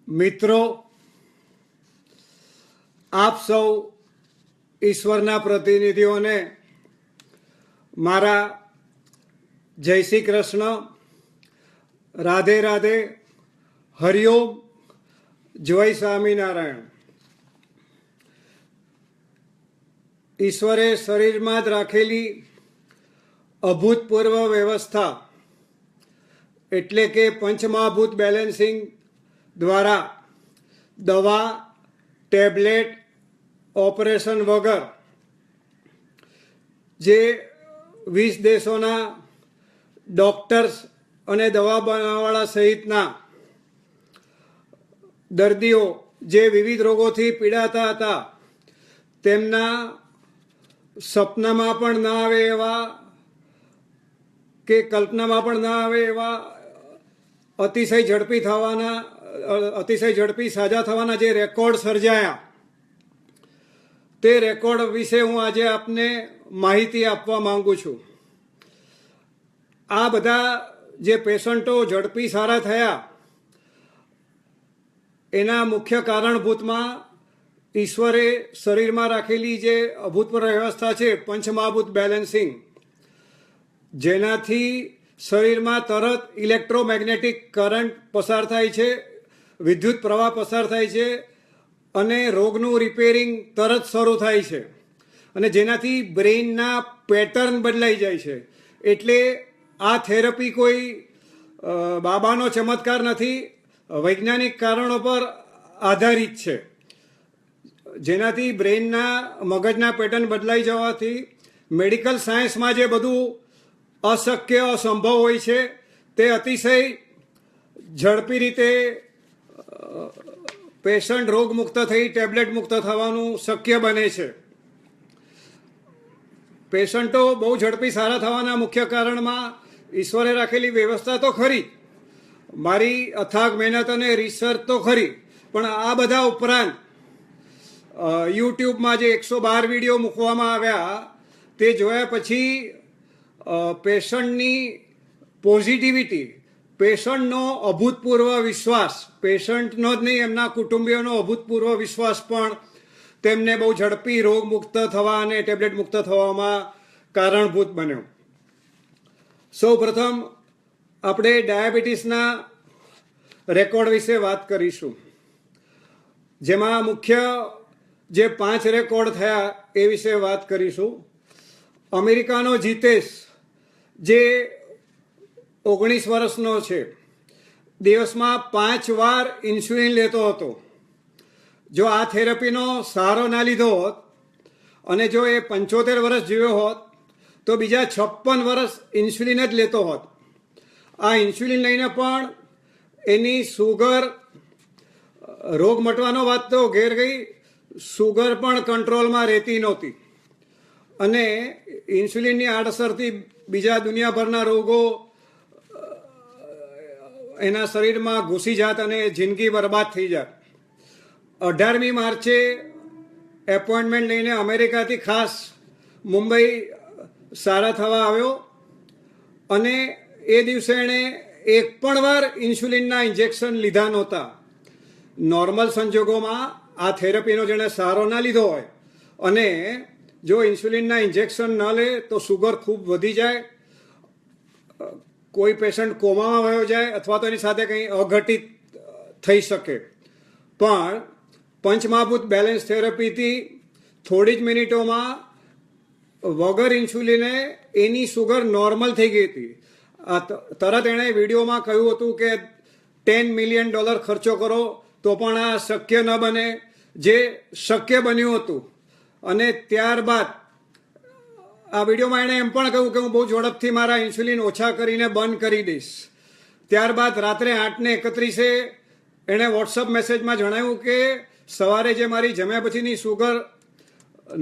મિત્રો, આપ સૌ ઈશ્વરના પ્રતિનિધિઓને મારા જય શ્રી કૃષ્ણ, રાધે રાધે, હરિઓમ, જય સ્વામિનારાયણ. ઈશ્વરે શરીરમાં જ રાખેલી અભૂતપૂર્વ વ્યવસ્થા એટલે કે પંચમહાભૂત બેલેન્સિંગ દ્વારા દવા, ટેબ્લેટ, ઓપરેશન વગર જે 20 દેશોના ડૉક્ટર્સ અને દવા બનાવવાવાળા સહિતના દર્દીઓ જે વિવિધ રોગોથી પીડાતા હતા તેમના સપનામાં પણ ના આવે એવા કે કલ્પનામાં પણ ના આવે એવા અતિશય ઝડપી સાજા થવાના જે રેકોર્ડ સર્જાયા તે રેકોર્ડ વિશે હું આજે આપને માહિતી આપવા માંગુ છું. આ બધા જે પેશન્ટો ઝડપી સારા થયા એના મુખ્ય કારણભૂતમાં ઈશ્વરે શરીરમાં રાખેલી જે અભૂતપૂર્વ વ્યવસ્થા છે પંચમહાભૂત બેલેન્સિંગ, જેનાથી શરીરમાં તરત ઇલેક્ટ્રોમેગ્નેટિક કરંટ પસાર થાય છે, વિદ્યુત પ્રવાહ પસાર થાય છે અને રોગનું રિપેરિંગ તરત શરૂ થાય છે અને જેનાથી બ્રેઇનના પેટર્ન બદલાઈ જાય છે. એટલે આ થેરપી કોઈ બાબાનો ચમત્કાર નથી, વૈજ્ઞાનિક કારણો પર આધારિત છે. જેનાથી બ્રેઇનના મગજના પેટર્ન બદલાઈ જવાથી મેડિકલ સાયન્સમાં જે બધું અશક્ય અસંભવ હોય છે તે અતિશય ઝડપી રીતે પેશન્ટ રોગમુક્ત થઈ ટેબ્લેટ મુક્ત થવાનું શક્ય બને છે. પેશન્ટો બહુ ઝડપી સારા થવાના મુખ્ય કારણમાં ઈશ્વરે રાખેલી વ્યવસ્થા તો ખરી, મારી અથાગ મહેનત અને રિસર્ચ તો ખરી, પણ આ બધા ઉપરાંત યુટ્યુબમાં જે 112 વિડીયો મૂકવામાં આવ્યા તે જોયા પછી પેશન્ટની પોઝિટિવિટી, પેશન્ટનો અભૂતપૂર્વ વિશ્વાસ, પેશન્ટનો જ નહીં એમના કુટુંબીઓનો અભૂતપૂર્વ વિશ્વાસ પણ તેમને બહુ ઝડપી રોગમુક્ત થવા અને ટેબ્લેટ મુક્ત થવામાં કારણભૂત બન્યો. સૌ પ્રથમ આપણે ડાયાબિટીસના રેકોર્ડ વિશે વાત કરીશું, જેમાં મુખ્ય જે 5 રેકોર્ડ થયા એ વિશે વાત કરીશું. અમેરિકાનો જીતેશ જે 19 વર્ષનો છે, દિવસમાં 5 વાર ઇન્સ્યુલિન લેતો હતો. જો આ થેરપીનો સહારો ના લીધો હોત અને જો એ 75 વર્ષ જીવ્યો હોત તો બીજા 56 વર્ષ ઇન્સ્યુલિન જ લેતો હોત. આ ઇન્સ્યુલિન લઈને પણ એની સુગર, રોગ મટવાનો વાત તો ઘેર ગઈ, સુગર પણ કંટ્રોલમાં રહેતી નહોતી અને ઇન્સ્યુલિનની આડઅસરથી બીજા દુનિયાભરના રોગો એના શરીરમાં ઘૂસી જાત અને જિંદગી બરબાદ થઈ જાત. 18મી માર્ચે એપોઇન્ટમેન્ટ લઈને અમેરિકાથી ખાસ મુંબઈ સારા થવા આવ્યો અને એ દિવસે એણે એક પણ વાર ઇન્સ્યુલિનના ઇન્જેક્શન લીધા નહોતા. નોર્મલ સંજોગોમાં આ થેરપીનો જેણે સહારો ના લીધો હોય અને જો ઇન્સ્યુલિનના ઇન્જેક્શન ન લે તો સુગર ખૂબ વધી જાય, કોઈ પેશન્ટ કોમામાં વયો જાય અથવા તો એની સાથે કંઈ અઘટિત થઈ શકે. પણ પંચમહાભૂત બેલેન્સ થેરપીથી થોડી જ મિનિટોમાં વગર ઇન્સ્યુલિને એની સુગર નોર્મલ થઈ ગઈ હતી. તરત એણે વિડીયોમાં કહ્યું હતું કે $10 મિલિયન ખર્ચો કરો તો પણ આ શક્ય ન બને, જે શક્ય બન્યું હતું. અને ત્યારબાદ આ વિડીયોમાં એણે એમ પણ કહ્યું કે હું બહુ ઝડપથી મારા ઇન્સ્યુલિન ઓછા કરીને બંધ કરી દઈશ. ત્યારબાદ રાત્રે 8:31 એણે વોટ્સઅપ મેસેજમાં જણાવ્યું કે સવારે જે મારી જમ્યા પછીની સુગર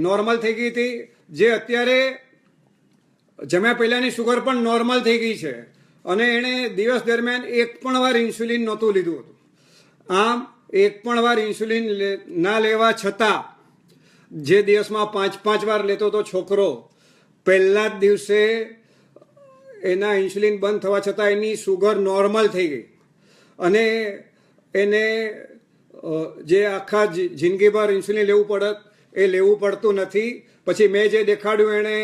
નોર્મલ થઈ ગઈ હતી, જે અત્યારે જમ્યા પહેલાંની સુગર પણ નોર્મલ થઈ ગઈ છે અને એણે દિવસ દરમિયાન એક પણ વાર ઇન્સ્યુલિન નહોતું લીધું હતું. આમ એક પણ વાર ઇન્સ્યુલિન ના લેવા છતાં જે દિવસમાં 5 વાર લેતો હતો છોકરો, પહેલા જ દિવસે એના ઇન્સ્યુલિન બંધ થવા છતાં એની સુગર નોર્મલ થઈ ગઈ અને એને જે આખા જિંદગીભર ઇન્સ્યુલિન લેવું પડત એ લેવું પડતું નથી. પછી મેં જે દેખાડ્યું એણે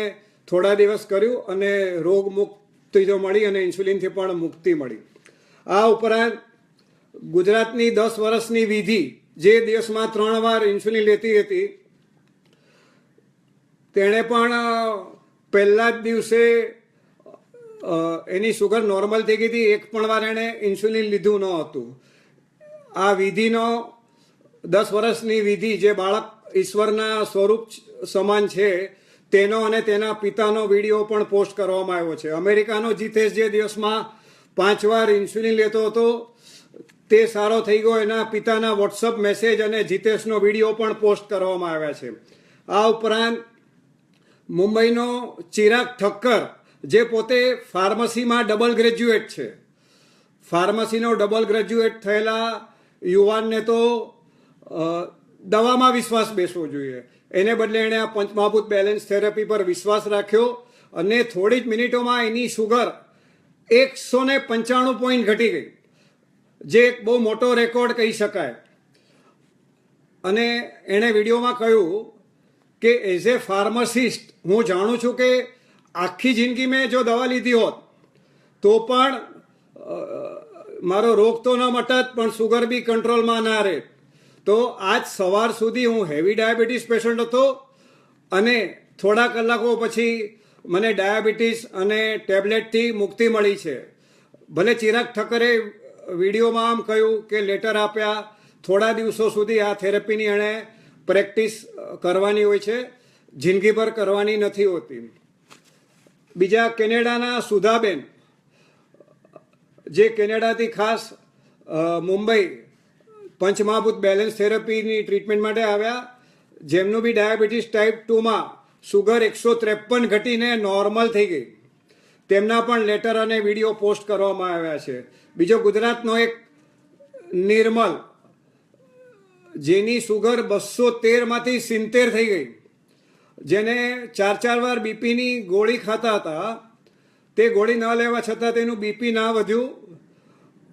થોડા દિવસ કર્યું અને રોગ મુક્તિ તો મળી અને ઇન્સ્યુલિનથી પણ મુક્તિ મળી. આ ઉપરાંત ગુજરાતની 10 વર્ષની વિધિ જે દિવસમાં 3 વાર ઇન્સ્યુલિન લેતી હતી, તેણે પણ પહેલા જ દિવસે એની શુગર નોર્મલ થઈ ગઈ હતી. એક પણ વાર એણે ઇન્સ્યુલિન લીધું ન હતું. આ વિધિનો 10 વર્ષની વિધિ જે બાળક ઈશ્વરના સ્વરૂપ સમાન છે તેનો અને તેના પિતાનો વિડીયો પણ પોસ્ટ કરવામાં આવ્યો છે. અમેરિકાનો જીતેશ જે દિવસમાં 5 વાર ઇન્સ્યુલિન લેતો હતો તે સારો થઈ ગયો. એના પિતાના વોટ્સઅપ મેસેજ અને જીતેશનો વિડીયો પણ પોસ્ટ કરવામાં આવ્યા છે. આ ઉપરાંત મુંબઈનો ચિરાગ ઠક્કર જે પોતે ફાર્મસીમાં ડબલ ગ્રેજ્યુએટ છે, ફાર્મસીનો ડબલ ગ્રેજ્યુએટ થયેલા યુવાનને તો દવામાં વિશ્વાસ બેસવો જોઈએ. એને બદલે એણે આ પંચમહાભૂત બેલેન્સ થેરપી પર વિશ્વાસ રાખ્યો અને થોડી જ મિનિટોમાં એની શુગર 195 પોઈન્ટ ઘટી ગઈ, જે એક બહુ મોટો રેકોર્ડ કહી શકાય. અને એણે વિડીયોમાં કહ્યું કે એઝ એ ફાર્માસિસ્ટ હું જાણું છું કે આખી જિંદગી મેં જો દવા લીધી હોત તો પણ મારો રોગ તો ન મટત, પણ શુગર બી કંટ્રોલમાં ના રહે. તો આજ સવાર સુધી હું હેવી ડાયાબિટીસ પેશન્ટ હતો અને થોડા કલાકો પછી મને ડાયાબિટીસ અને ટેબ્લેટથી મુક્તિ મળી છે. ભલે ચિરાગ ઠક્કરે વિડીયોમાં આમ કહ્યું કે લેટર આપ્યા, થોડા દિવસો સુધી આ થેરપીની એણે પ્રેક્ટિસ કરવાની હોય છે, જિંદગીભર કરવાની નથી હોતી. બીજા કેનેડાના સુધાબેન જે કેનેડાથી ખાસ મુંબઈ પંચમહાભૂત બેલેન્સ થેરપીની ટ્રીટમેન્ટ માટે આવ્યા, જેમનું બી ડાયાબિટીસ ટાઈપ 2માં શુગર 153 ઘટીને નોર્મલ થઈ ગઈ. તેમના પણ લેટર અને વિડીયો પોસ્ટ કરવામાં આવ્યા છે. બીજો ગુજરાતનો એક નિર્મલ, જેની શુગર 213માંથી 70 થઈ ગઈ, જેને 4 વાર બીપીની ગોળી ખાતા હતા. તે ગોળી ન લેવા છતાં તેનું બીપી ના વધ્યું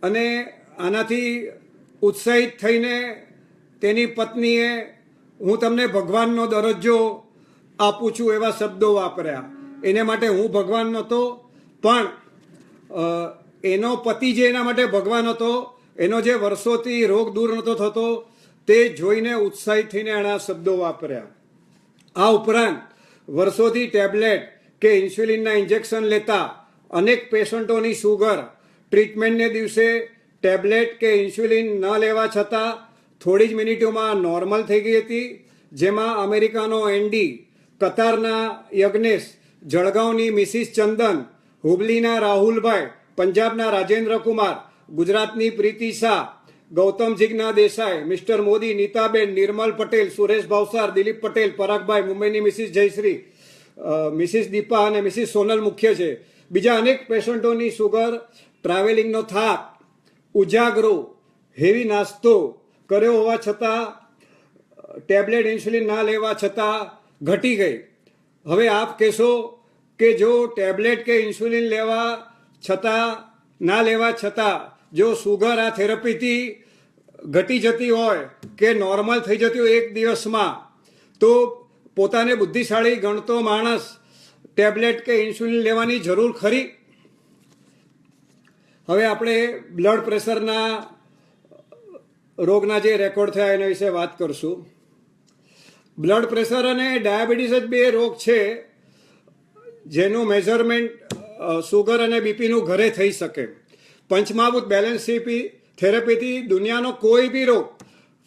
અને આનાથી ઉત્સાહિત થઈને તેની પત્નીએ હું તમને ભગવાનનો દરજ્જો આપું છું એવા શબ્દો વાપર્યા. એને માટે હું ભગવાન નહોતો, પણ એનો પતિ જે એના માટે ભગવાન હતો, એનો જે વર્ષોથી રોગ દૂર નહોતો થતો તે જોઈને ઉત્સાહિત થઈને એના શબ્દો વાપર્યા. આ ઉપરાંત વર્ષોથી ટેબ્લેટ કે ઇન્સ્યુલિનના ઇન્જેક્શન લેતા અનેક પેશન્ટોની શુગર ટ્રીટમેન્ટને દિવસે ટેબ્લેટ કે ઇન્સ્યુલિન ન લેવા છતાં થોડી જ મિનિટોમાં નોર્મલ થઈ ગઈ હતી. જેમાં અમેરિકાનો એન્ડી, કતારના યજ્ઞેશ, જળગાંવની મિસિસ ચંદન, હુબલીના રાહુલભાઈ, પંજાબના રાજેન્દ્ર કુમાર, ગુજરાતની પ્રીતિ શાહ, ગૌતમ જીજ્ઞા દેસાઈ, મિસ્ટર મોદી, નીતાબેન, નિર્મલ પટેલ, સુરેશ ભાવસાર, દિલીપ પટેલ, પરાગભાઈ, મુંબઈની મિસિસ જયશ્રી, મિસિસ દીપા અને મિસિસ સોનલ મુખ્ય છે. બીજા અનેક પેશન્ટોની શુગર ટ્રાવેલિંગનો થાક, ઉજાગરો, હેવી નાસ્તો કર્યો હોવા છતાં, ટેબ્લેટ ઇન્સ્યુલિન ના લેવા છતાં ઘટી ગઈ. હવે આપ કહેશો કે જો ટેબ્લેટ કે ઇન્સ્યુલિન લેવા છતાં ના લેવા છતાં જો શુગર આ થેરપીથી ઘટી જતી હોય કે નોર્મલ થઈ જતી હોય એક દિવસમાં, તો પોતાને બુદ્ધિશાળી ગણતો માણસ ટેબ્લેટ કે ઇન્સ્યુલિન લેવાની જરૂર ખરી? હવે આપણે બ્લડ પ્રેશરના રોગના જે રેકોર્ડ થયા એના વિશે વાત કરશું. બ્લડ પ્રેશર અને ડાયાબિટીસ જ બે રોગ છે જેનું મેઝરમેન્ટ શુગર અને બીપીનું ઘરે થઈ શકે. પંચમહાભૂત બેલેન્સ થેરપીથી દુનિયાનો કોઈ બી રોગ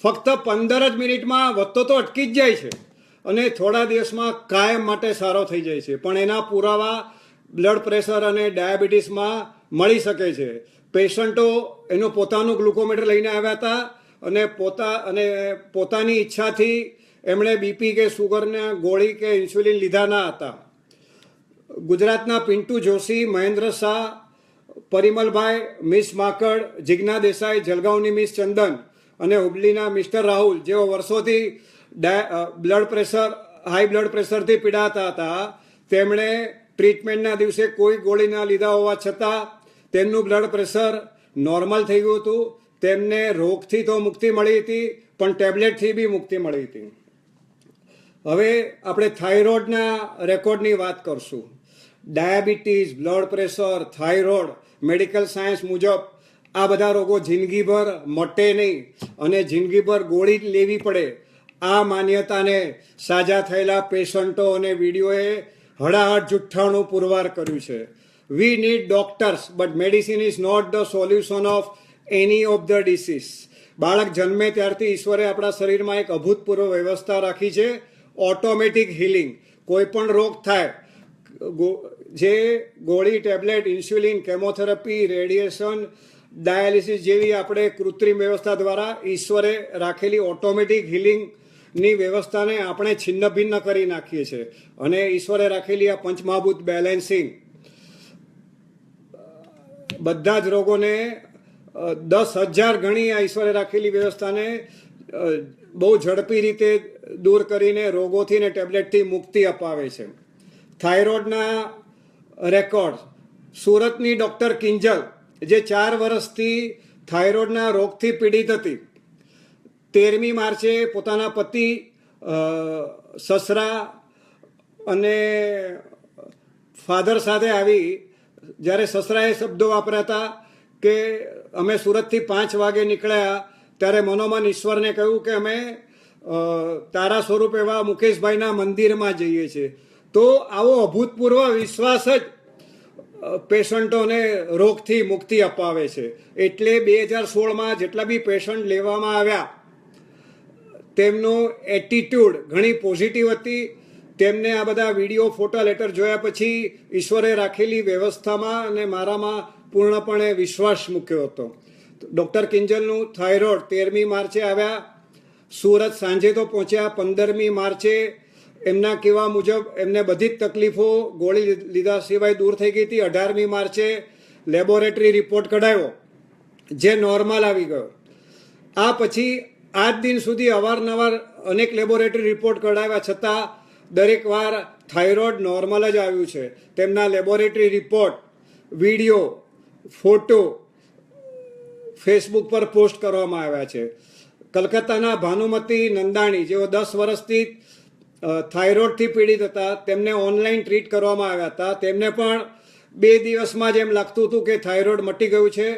ફક્ત 15 જ મિનિટમાં વધતો તો અટકી જ જાય છે અને થોડા દિવસમાં કાયમ માટે સારો થઈ જાય છે. પણ એના પુરાવા બ્લડ પ્રેશર અને ડાયાબિટીસમાં મળી શકે છે. પેશન્ટો એનું પોતાનું ગ્લુકોમીટર લઈને આવ્યા હતા અને પોતાની ઈચ્છાથી એમણે બીપી કે શુગરના ગોળી કે ઇન્સ્યુલિન લીધા ના હતા. ગુજરાતના પિન્ટુ જોશી, મહેન્દ્ર શાહ, પરિમલભાઈ, મિસ માકડ, જીજ્ઞા દેસાઈ, જલગાંવની મિસ ચંદન અને હુબલીના મિસ્ટર રાહુલ, જેઓ વર્ષોથી બ્લડ પ્રેશર, હાઈ બ્લડ પ્રેશરથી પીડાતા હતા, તેમણે ટ્રીટમેન્ટના દિવસે કોઈ ગોળી ના લીધા હોવા છતાં તેમનું બ્લડ પ્રેશર નોર્મલ થઈ ગયું હતું. તેમને રોગથી તો મુક્તિ મળી હતી, પણ ટેબ્લેટથી બી મુક્તિ મળી હતી. હવે આપણે થાઇરોઇડના રેકોર્ડની વાત કરશું. Diabetes, blood pressure, thyroid, medical science મુજબ આ બધા રોગો જિંદગીભર મટે નહીં અને જિંદગીભર ગોળી જ લેવી પડે, આ માન્યતાને સાજા થયેલા પેશન્ટો અને વિડીયોએ હડાહડ જુઠ્ઠાણું પુરવાર કર્યું છે. We need doctors but medicine is not the solution of any of the disease. બાળક જન્મે ત્યારથી ઈશ્વરે આપણા શરીરમાં એક અભૂતપૂર્વ વ્યવસ્થા રાખી છે, ઓટોમેટિક હિલિંગ. કોઈ પણ રોગ થાય, જે ગોળી, tablet, insulin, chemotherapy, radiation, dialysis જેવી આપણે કૃત્રિમ વ્યવસ્થા દ્વારા ઈશ્વરે રાખેલી ઓટોમેટિક હિલિંગની વ્યવસ્થાને આપણે છિન્ન ભિન્ન કરી નાખીએ છીએ. અને ઈશ્વરે રાખેલી આ પંચમહાભૂત બેલેન્સિંગ બધા જ રોગોને 10,000 ગણી આ ઈશ્વરે રાખેલી વ્યવસ્થાને બહુ ઝડપી રીતે દૂર કરીને રોગોથી ને ટેબ્લેટથી મુક્તિ અપાવે છે. થાઇરોઇડના રેકોર્ડ, સુરતની ડૉક્ટર કિંજલ, જે 4 વર્ષથી થાઇરોઇડના રોગથી પીડિત હતી, 13મી માર્ચે પોતાના પતિ, સસરા અને ફાધર સાથે આવી. જ્યારે સસરાએ શબ્દો વાપર્યા હતા કે અમે સુરતથી 5 વાગે નીકળ્યા, ત્યારે મનોમન ઈશ્વરને કહ્યું કે અમે તારા સ્વરૂપ એવા મુકેશભાઈના મંદિરમાં જઈએ છીએ. તો આવો અભૂતપૂર્વ વિશ્વાસ જ પેશન્ટોને રોગથી મુક્તિ અપાવે છે. એટલે 2016માં જેટલા બી પેશન્ટ લેવામાં આવ્યા, તેમનો એટીટ્યૂડ ઘણી પોઝિટિવ હતી. તેમને આ બધા વિડીયો, ફોટા, લેટર જોયા પછી ઈશ્વરે રાખેલી વ્યવસ્થામાં અને મારામાં પૂર્ણપણે વિશ્વાસ મૂક્યો હતો. ડૉક્ટર કિંજલનું થાઇરોઇડ 13મી માર્ચે આવ્યા, સુરત સાંજે તો પહોંચ્યા. 15મી માર્ચે એમના કહેવા મુજબ એમને બધી જ તકલીફો ગોળી લીધા સિવાય દૂર થઈ ગઈ હતી. 18મી માર્ચે લેબોરેટરી રિપોર્ટ કઢાવ્યો, જે નોર્મલ આવી ગયો. આ પછી આજ દિન સુધી અવારનવાર અનેક લેબોરેટરી રિપોર્ટ કઢાવ્યા છતાં દરેક વાર થાઇરોઇડ નોર્મલ જ આવ્યું છે. તેમના laboratory report, video, photo Facebook પર પોસ્ટ કરવામાં આવ્યા છે. કલકત્તાના ભાનુમતી નંદાણી, જેઓ 10 વર્ષથી થાઇરોઇડથી પીડિત હતા, તેમને ઓનલાઈન ટ્રીટ કરવામાં આવ્યા હતા. તેમને પણ 2 દિવસમાં જ એમ લાગતું હતું કે થાઇરોઇડ મટી ગયું છે.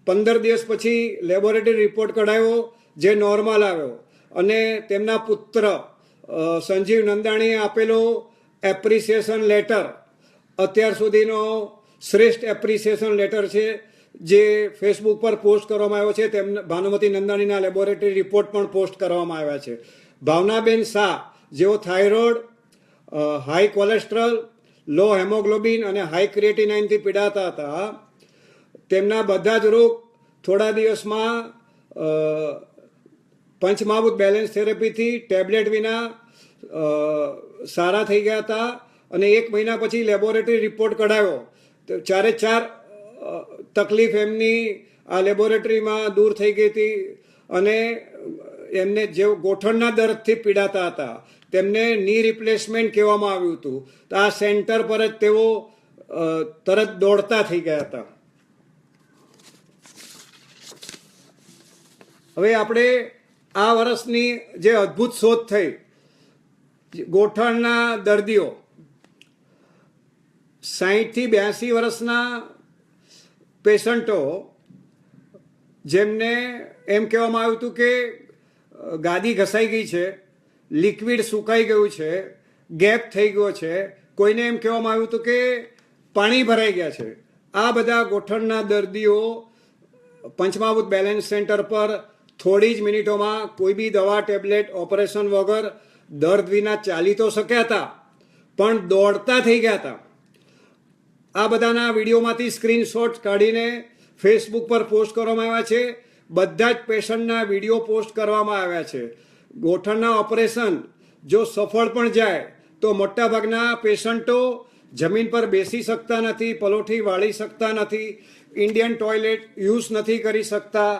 15 દિવસ પછી લેબોરેટરી રિપોર્ટ કઢાવ્યો, જે નોર્મલ આવ્યો. અને તેમના પુત્ર સંજીવ નંદાણીએ આપેલો એપ્રિસિએશન લેટર અત્યાર સુધીનો શ્રેષ્ઠ એપ્રિસિએશન લેટર છે, જે ફેસબુક પર પોસ્ટ કરવામાં આવ્યો છે. તેમને ભાનુમતી નંદાણીના લેબોરેટરી રિપોર્ટ પણ પોસ્ટ કરવામાં આવ્યા છે. ભાવનાબેન શાહ, જેઓ થાઇરોઇડ, હાઈ કોલેસ્ટ્રોલ, લો હેમોગ્લોબિન અને હાઈ ક્રિએટિનાઇનથી પીડાતા હતા, તેમના બધા જ રોગ થોડા દિવસમાં પંચમહાભૂત બેલેન્સ થેરેપીથી ટેબ્લેટ વિના સારા થઈ ગયા હતા. અને 1 મહિના પછી લેબોરેટરી રિપોર્ટ કઢાવ્યો, તો 4 તકલીફ એમની આ લેબોરેટરીમાં દૂર થઈ ગઈ હતી. અને એમને જે ગોઠણના દર્દથી પીડાતા હતા, તેમને ની રિપ્લેસમેન્ટ કહેવામાં આવ્યું હતું. તો આ સેન્ટર પર જ તેઓ તરત દોડતા થઈ ગયા હતા. હવે આપણે આ વર્ષની જે અદ્ભુત શોધ થઈ, ગોઠણના દર્દીઓ, 60 થી 82 વર્ષના પેશન્ટો, જેમને એમ કહેવામાં આવ્યું હતું કે ગાદી ઘસાઈ ગઈ છે, લિક્વિડ સુકાઈ ગયું છે, ગેપ થઈ ગયો છે, કોઈને એમ કહેવામાં આવ્યું હતું કે પાણી ભરાઈ ગયા છે. આ બધા ગોઠણના દર્દીઓ પંચમહાભૂત બેલેન્સ સેન્ટર પર થોડી જ મિનિટોમાં કોઈ બી દવા, ટેબ્લેટ, ઓપરેશન વગર દર્દ વિના ચાલી તો શક્યા હતા, પણ દોડતા થઈ ગયા હતા. આ બધાના વિડીયોમાંથી સ્ક્રીનશોટ કાઢીને ફેસબુક પર પોસ્ટ કરવામાં આવ્યા છે. બધા જ પેશન્ટના વિડીયો પોસ્ટ કરવામાં આવ્યા છે. ગોઠણના ઓપરેશન જો સફળ પણ જાય તો મોટાભાગના પેશન્ટો જમીન પર બેસી શકતા નથી, પલોઠી વાળી શકતા નથી, ઇન્ડિયન ટોયલેટ યુઝ નથી કરી શકતા,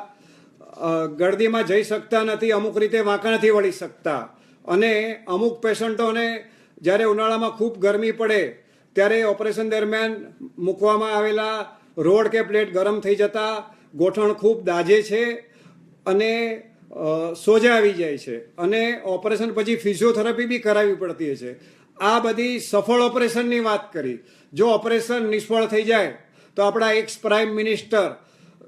ગળદીમાં જઈ શકતા નથી, અમુક રીતે વાંકા નથી વળી શકતા. અને અમુક પેશન્ટોને જ્યારે ઉનાળામાં ખૂબ ગરમી પડે ત્યારે ઓપરેશન દરમિયાન મૂકવામાં આવેલા રોડ કે પ્લેટ ગરમ થઈ જતા ગોઠણ ખૂબ દાજે છે અને સોજા આવી જાય છે અને ઓપરેશન પછી ફિઝિયોથેરાપી બી કરાવવી પડતી છે. આ બધી સફળ ઓપરેશનની વાત કરી. જો ઓપરેશન નિષ્ફળ થઈ જાય તો આપણા એક્સ પ્રાઇમ મિનિસ્ટર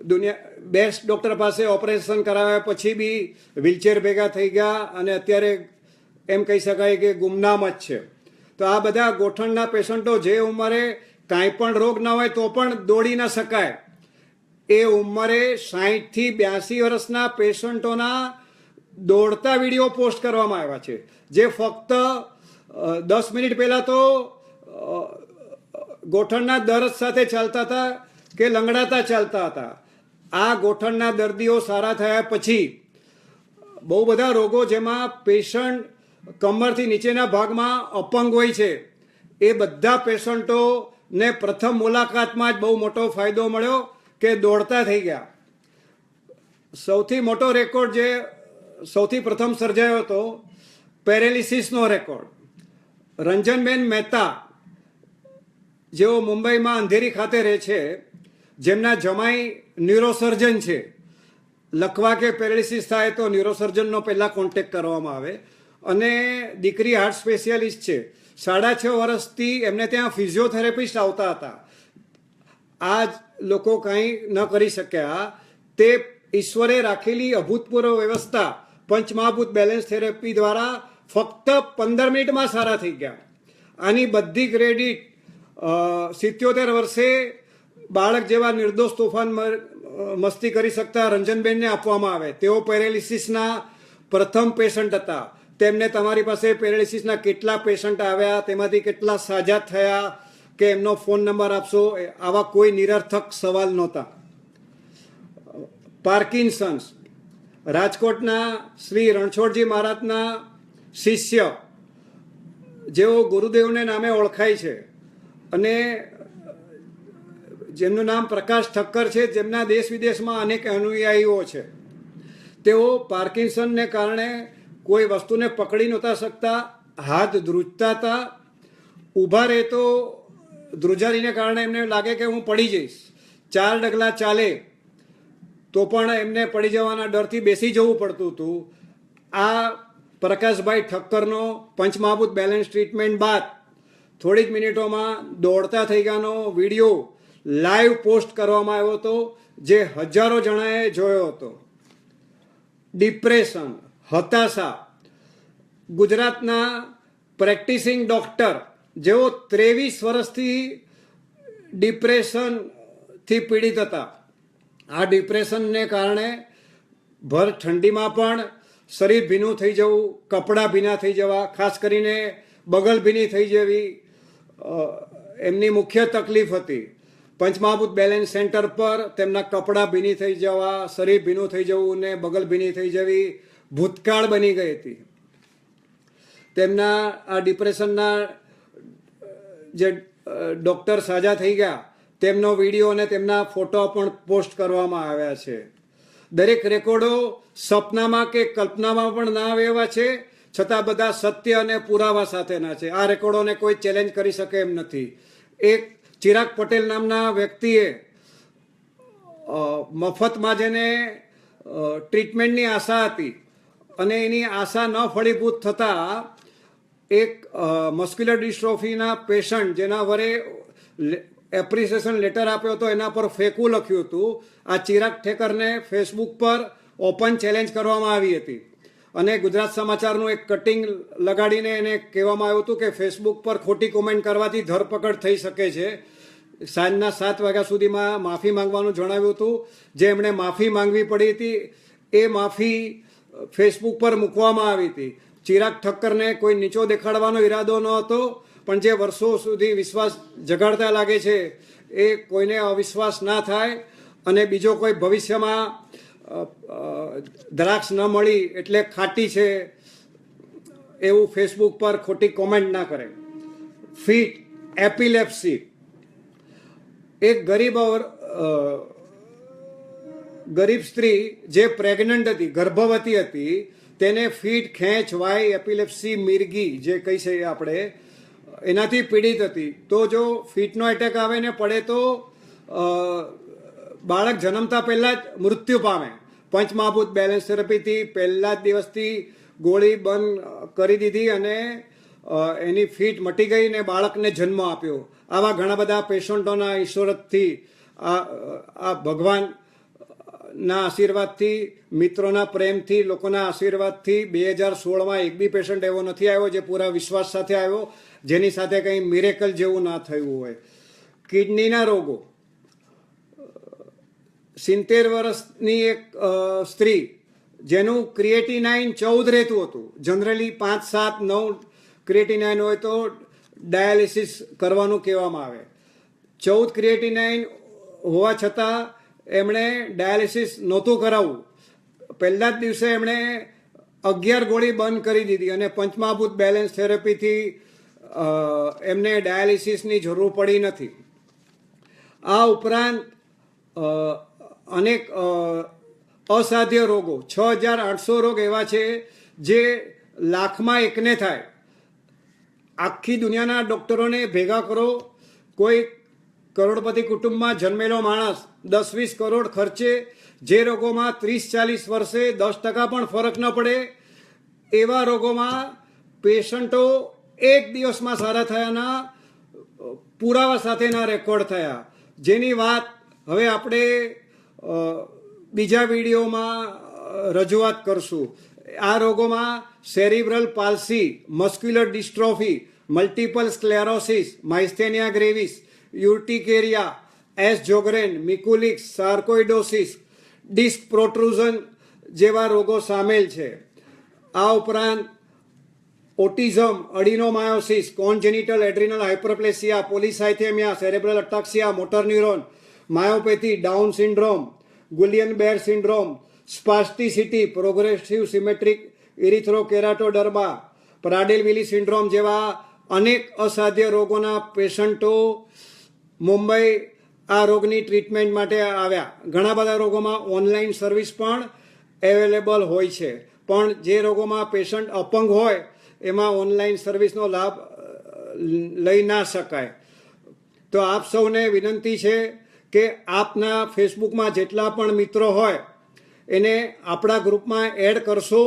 દુનિયા બેસ્ટ ડૉક્ટર પાસે ઓપરેશન કરાવ્યા પછી બી વ્હીલચેર ભેગા થઈ ગયા અને અત્યારે એમ કહી શકાય કે ગુમનામ જ છે. તો આ બધા ગોઠણના પેશન્ટો જે ઉંમરે કાંઈ પણ રોગ ના હોય તો પણ દોડી ન શકાય એ ઉંમરે 60 થી 82 વર્ષના પેશન્ટોના દોડતા વિડીયો પોસ્ટ કરવામાં આવ્યા છે, જે ફક્ત 10 મિનિટ પહેલાં તો ગોઠણના દર્દ સાથે ચાલતા હતા કે લંગડાતા ચાલતા હતા. આ ગોઠણના દર્દીઓ સારા થયા પછી બહુ બધા રોગો જેમાં પેશન્ટ કમરથી નીચેના ભાગમાં અપંગ હોય છે એ બધા પેશન્ટોને પ્રથમ મુલાકાતમાં જ બહુ મોટો ફાયદો મળ્યો કે દોડતા થઈ ગયા. સૌથી મોટો રેકોર્ડ જે સૌથી પ્રથમ સર્જાયો હતો પેરેલિસિસનો રેકોર્ડ. રંજનબેન મહેતા જેઓ મુંબઈમાં અંધેરી ખાતે રહે છે, જેમના જમાઈ ન્યુરોસર્જન છે. લકવા કે પેરેલિસિસ થાય તો ન્યુરોસર્જનનો પહેલાં કોન્ટેક્ટ કરવામાં આવે અને દીકરી હાર્ટ સ્પેશિયાલિસ્ટ છે. 6.5 વર્ષથી એમને ત્યાં ફિઝિયોથેરાપિસ્ટ આવતા હતા. આ જ લોકો કાંઈ ન કરી શક્યા. તે ઈશ્વરે રાખેલી અભૂતપૂર્વ વ્યવસ્થા પંચમહાભૂત બેલેન્સ થેરેપી દ્વારા ફક્ત 15 મિનિટમાં સારા થઈ ગયા. આની બધી ક્રેડિટ 77 વર્ષે બાળક જેવા નિર્દોષ તોફાન મસ્તી કરી શકતા રંજનબેનને આપવામાં આવે. તેઓ પેરેલિસિસના પ્રથમ પેશન્ટ હતા. તેમને તમારી પાસે પેરેલિસિસના કેટલા પેશન્ટ આવ્યા, તેમાંથી કેટલા સાજા થયા કે એમનો ફોન નંબર આપશો, આવા કોઈ નિરર્થક સવાલ નહોતા. પાર્કિન્સન્સ, રાજકોટના શ્રી રણછોડજી મહારાજના શિષ્ય જેઓ ગુરુદેવને નામે ઓળખાય છે અને જેમનું નામ પ્રકાશ ઠક્કર છે, જેમના દેશ વિદેશમાં અનેક અનુયાયીઓ છે. તેઓ પાર્કિન્સનને કારણે કોઈ વસ્તુને પકડી નહોતા શકતા, હાથ ધ્રુજતા હતા. ઊભા રહે તો ધ્રુજારીને કારણે એમને લાગે કે હું પડી જઈશ. 4 ડગલા ચાલે તો પણ એમને પડી જવાના ડરથી બેસી જવું પડતું હતું. આ પ્રકાશભાઈ ઠક્કરનો પંચમહાભૂત બેલેન્સ ટ્રીટમેન્ટ બાદ થોડી જ મિનિટોમાં દોડતા થઈ ગયાનો વિડીયો લાઈવ પોસ્ટ કરવામાં આવ્યો હતો, જે હજારો જણાએ જોયો હતો. ડિપ્રેશન, હતાશા, ગુજરાતના પ્રેક્ટિસિંગ ડૉક્ટર જેઓ 23 વર્ષથી ડિપ્રેશનથી પીડિત હતા. આ ડિપ્રેશનને કારણે ભર ઠંડીમાં પણ શરીર ભીનું થઈ જવું, કપડાં ભીના થઈ જવા, ખાસ કરીને બગલ ભીની થઈ જવી એમની મુખ્ય તકલીફ હતી. પંચમહાભૂત બેલેન્સ સેન્ટર પર તેમના કપડાં ભીની થઈ જવા, શરીર ભીનું થઈ જવું ને બગલ ભીની થઈ જવી ભૂતકાળ બની ગઈ હતી. તેમના આ ડિપ્રેશનના જે ડૉક્ટર સાજા થઈ ગયા તેમનો વિડીયો અને તેમના ફોટો પણ પોસ્ટ કરવામાં આવ્યા છે. દરેક રેકોર્ડો સપનામાં કે કલ્પનામાં પણ ના આવે એવા છે, છતાં બધા સત્ય અને પુરાવા સાથેના છે. આ રેકોર્ડોને કોઈ ચેલેન્જ કરી શકે એમ નથી. એક ચિરાગ પટેલ નામના વ્યક્તિએ મફતમાં જેને ટ્રીટમેન્ટની આશા હતી અને એની આશા ન ફળીભૂત થતાં એક મસ્ક્યુલર ડિસ્ટ્રોફીના પેશન્ટ જેના વરે એપ્રિસિએશન લેટર આપ્યો હતો એના પર ફેંકું લખ્યું હતું. આ ચિરાગ ઠેકરને ફેસબુક પર ઓપન ચેલેન્જ કરવામાં આવી હતી અને ગુજરાત સમાચારનું એક કટિંગ લગાડીને એને કહેવામાં આવ્યું હતું કે ફેસબુક પર ખોટી કોમેન્ટ કરવાથી ધરપકડ થઈ શકે છે. સાંજના 7 વાગ્યા સુધીમાં માફી માંગવાનું જણાવ્યું હતું. જે એમણે માફી માંગવી પડી હતી એ માફી ફેસબુક પર મૂકવામાં આવી હતી. ચિરાગ ઠક્કરને કોઈ નીચો દેખાડવાનો ઈરાદો ન હતો, પણ જે વર્ષો સુધી વિશ્વાસ જગાડતા લાગે છે એ કોઈને અવિશ્વાસ ના થાય અને બીજો કોઈ ભવિષ્યમાં દ્રાક્ષ ન મળી એટલે ખાટી છે એવું ફેસબુક પર ખોટી કોમેન્ટ ના કરે. ફીટ, એપિલેપ્સી, એક ગરીબ સ્ત્રી જે પ્રેગ્નન્ટ હતી, ગર્ભવતી હતી, તેને ફીટ, ખેંચ, વાય, એપિલેપ્સી, મિરગી જે કહી છે આપણે, એનાથી પીડિત હતી. તો જો ફીટનો એટેક આવે ને પડે તો બાળક જન્મતા પહેલાં જ મૃત્યુ પામે. પંચમહાભૂત બેલેન્સ થેરપીથી પહેલા જ દિવસથી ગોળી બંધ કરી દીધી અને એની ફીટ મટી ગઈ ને બાળકને જન્મ આપ્યો. આવા ઘણા બધા પેશન્ટોના ઈશ્વરથી આ ભગવાનના આશીર્વાદથી, મિત્રોના પ્રેમથી, લોકોના આશીર્વાદથી 2016માં એક બી પેશન્ટ એવો નથી આવ્યો જે પૂરા વિશ્વાસ સાથે આવ્યો જેની સાથે કંઈ મિરેકલ જેવું ના થયું હોય. કિડનીના રોગો, 70 વર્ષની એક સ્ત્રી જેનું ક્રિએટિનાઇન 14 રહેતું હતું. જનરલી 5, 7, 9 ક્રિએટિનાઇન હોય તો ડાયાલિસિસ કરવાનું કહેવામાં આવે. 14 ક્રિએટિનાઇન હોવા છતાં એમણે ડાયાલિસિસ નહોતું કરાવવું. પહેલા જ દિવસે એમણે 11 ગોળી બંધ કરી દીધી અને પંચમહાભૂત બેલેન્સ થેરપીથી એમને ડાયાલિસિસની જરૂર પડી નથી. આ ઉપરાંત અનેક અસાધ્ય રોગો, 6800 રોગ એવા છે જે લાખમાં એકને થાય. આખી દુનિયાના ડૉક્ટરોને ભેગા કરો, કોઈ કરોડપતિ કુટુંબમાં જન્મેલો માણસ 10-20 કરોડ ખર્ચે જે રોગોમાં 30-40 વર્ષે 10% પણ ફરક ન પડે એવા રોગોમાં પેશન્ટો એક દિવસમાં સારા થયાના પુરાવા સાથેના રેકોર્ડ થયા, જેની વાત હવે આપણે બીજા વિડીયોમાં રજૂઆત કરશું. આ રોગોમાં cerebral palsy, muscular dystrophy, multiple sclerosis, myasthenia gravis, urticaria, Sjogren, Mikulicz, sarcoidosis, disc protrusion જેવા રોગો સામેલ છે. આ ઉપરાંત autism, adenomyosis, congenital adrenal hyperplasia, polycythaemia, cerebral ataxia, motor neuron, myopathy, Down syndrome, Guillain Barre syndrome, spasticity, progressive symmetric erythrokeratoderma, Prader Willi syndrome જેવા અનેક અસાધ્ય રોગોના પેશન્ટો મુંબઈ આ રોગની ટ્રીટમેન્ટ માટે આવ્યા. ઘણા બધા રોગોમાં ઓનલાઈન સર્વિસ પણ અવેલેબલ હોય છે, પણ જે રોગોમાં પેશન્ટ અપંગ હોય એમાં ઓનલાઈન સર્વિસનો લાભ લઈ ના શકાય. તો આપ સૌને વિનંતી છે કે આપના ફેસબુકમાં જેટલા પણ મિત્રો હોય એને આપણા ગ્રુપમાં એડ કરશો.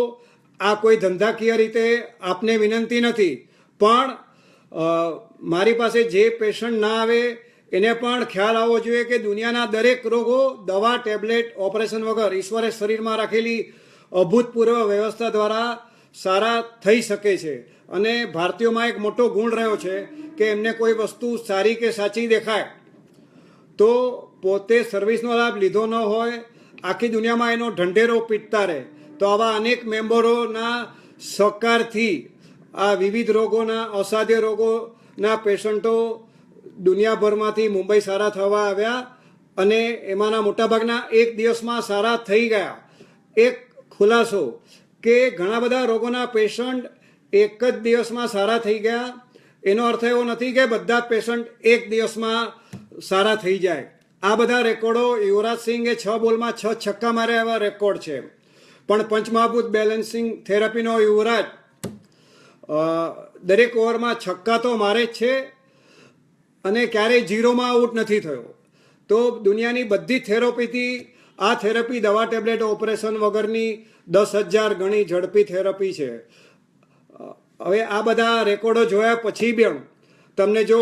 આ કોઈ ધંધાકીય રીતે આપને વિનંતી નથી, પણ મારી પાસે જે પેશન્ટ ના આવે એને પણ ખ્યાલ આવવો જોઈએ કે દુનિયાના દરેક રોગો દવા, ટેબ્લેટ, ઓપરેશન વગર ઈશ્વરે શરીરમાં રાખેલી અભૂતપૂર્વ વ્યવસ્થા દ્વારા સારા થઈ શકે છે. અને ભારતીયોમાં એક મોટો ગુણ રહ્યો છે કે એમને કોઈ વસ્તુ સારી કે સાચી દેખાય તો પોતે સર્વિસનો લાભ લીધો ન હોય, આખી દુનિયામાં એનો ઢંઢેરો પીટતા રહે. તો આવા અનેક મેમ્બરોના સહકારથી આ વિવિધ રોગોના, અસાધ્ય રોગોના પેશન્ટો દુનિયાભરમાંથી મુંબઈ સારા થવા આવ્યા અને એમાંના મોટાભાગના એક દિવસમાં સારા થઈ ગયા. એક ખુલાસો કે ઘણા બધા રોગોના પેશન્ટ એક જ દિવસમાં સારા થઈ ગયા એનો અર્થ એવો નથી કે બધા પેશન્ટ એક દિવસમાં સારા થઈ જાય. આ બધા રેકોર્ડો યુવરાજ સિંઘે 6 બોલમાં 6 છક્કા માર્યા એવા રેકોર્ડ છે. પણ પંચમહાભૂત બેલેન્સિંગ થેરપીનો યુવરાજ દરેક ઓવરમાં છક્કા તો મારે જ છે અને ક્યારેય ઝીરોમાં આઉટ નથી થયો. તો દુનિયાની બધી થેરપીથી આ થેરપી દવા, ટેબ્લેટ, ઓપરેશન વગરની 10,000 ગણી ઝડપી થેરપી છે. હવે આ બધા રેકોર્ડો જોયા પછી પણ તમને જો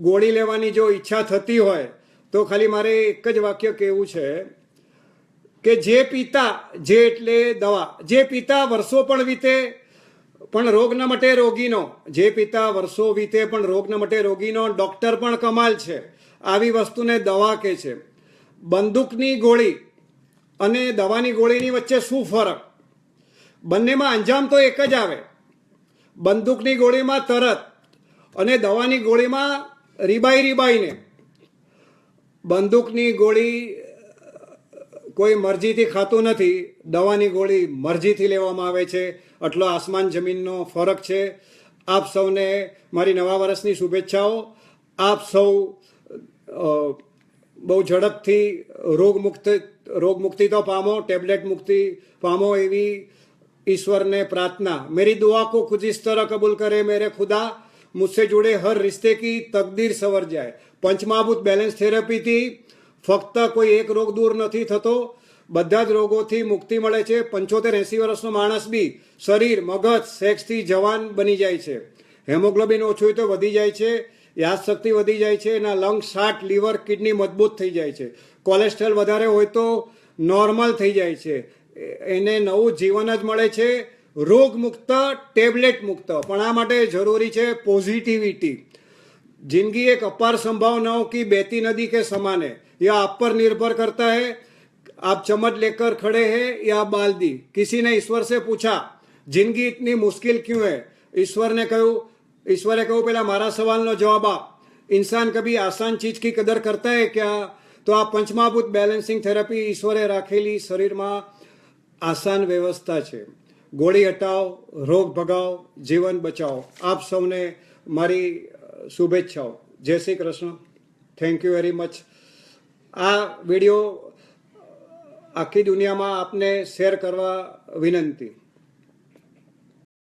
ગોળી લેવાની જો ઈચ્છા થતી હોય તો ખાલી મારે એક જ વાક્ય કહેવું છે કે જે પિતા, જે એટલે દવા, જે પિતા વર્ષો પણ વીતે પણ રોગ ન મટે રોગીનો, જે પિતા વર્ષો વીતે પણ રોગ ન મટે રોગીનો, ડૉક્ટર પણ કમાલ છે. આવી વસ્તુને દવા કહે છે. બંદૂકની ગોળી અને દવાની ગોળીની વચ્ચે શું ફરક? બંનેમાં અંજામ તો એક જ આવે. બંદૂકની ગોળીમાં તરત અને દવાની ગોળીમાં રીબાઈને. બંદૂકની ગોળી કોઈ મરજીથી ખાતું નથી, દવાની ગોળી મરજીથી લેવામાં આવે છે. આટલો આસમાન જમીનનો ફરક છે. આપ સૌને મારી નવા વર્ષની શુભેચ્છાઓ. આપ સૌ બહુ ઝડપથી રોગમુક્તિ તો પામો, ટેબ્લેટ મુક્તિ પામો એવી ईश्वर ने प्रार्थना. मेरी दुआ को कुछ इस तरह कबूल करे मेरे खुदा, मुझसे जुड़े हर रिश्ते की तकदीर संवर जाए. पंचमहाभूत बैलेंस थेरेपी थी ફક્ત કોઈ એક રોગ દૂર નથી થતો, બધા જ રોગોથી મુક્તિ મળે છે. 75-80 વર્ષનો માણસ બી શરીર, મગજ, સેક્સથી જવાન બની જાય છે. હેમોગ્લોબિન ઓછું હોય તો વધી જાય છે, યાદશક્તિ વધી જાય છે, એના લંગ્સ, હાર્ટ, લીવર, કિડની મજબૂત થઈ જાય છે. કોલેસ્ટ્રોલ વધારે હોય તો નોર્મલ થઈ જાય છે. એને નવું જીવન જ મળે છે, રોગ મુક્ત, ટેબ્લેટ મુક્ત. પણ આ માટે જરૂરી છે પોઝિટિવિટી. जिंदगी एक अपार संभावनाओं की बहती नदी के समान है. यह आप पर निर्भर करता है, आप चम्मच लेकर खड़े हैं या बाल्टी. किसी ने ईश्वर से पूछा जिंदगी इतनी मुश्किल क्यों है. ईश्वरे कहूँ पहला मारा सवाल जवाब आप. इंसान कभी आसान चीज की कदर करता है क्या? तो आ पंचमहाभूत बैलेंसिंग थेरेपी ईश्वरे राखेली शरीर में आसान व्यवस्था है. गोળી हटाओ, रोग भगाओ, जीवन बचाओ. आप सौने मारी શુભેચ્છાઓ. જય Shri Krishna. Thank you very much. આ વિડીયો આખી દુનિયામાં આપને શેર કરવા વિનંતી.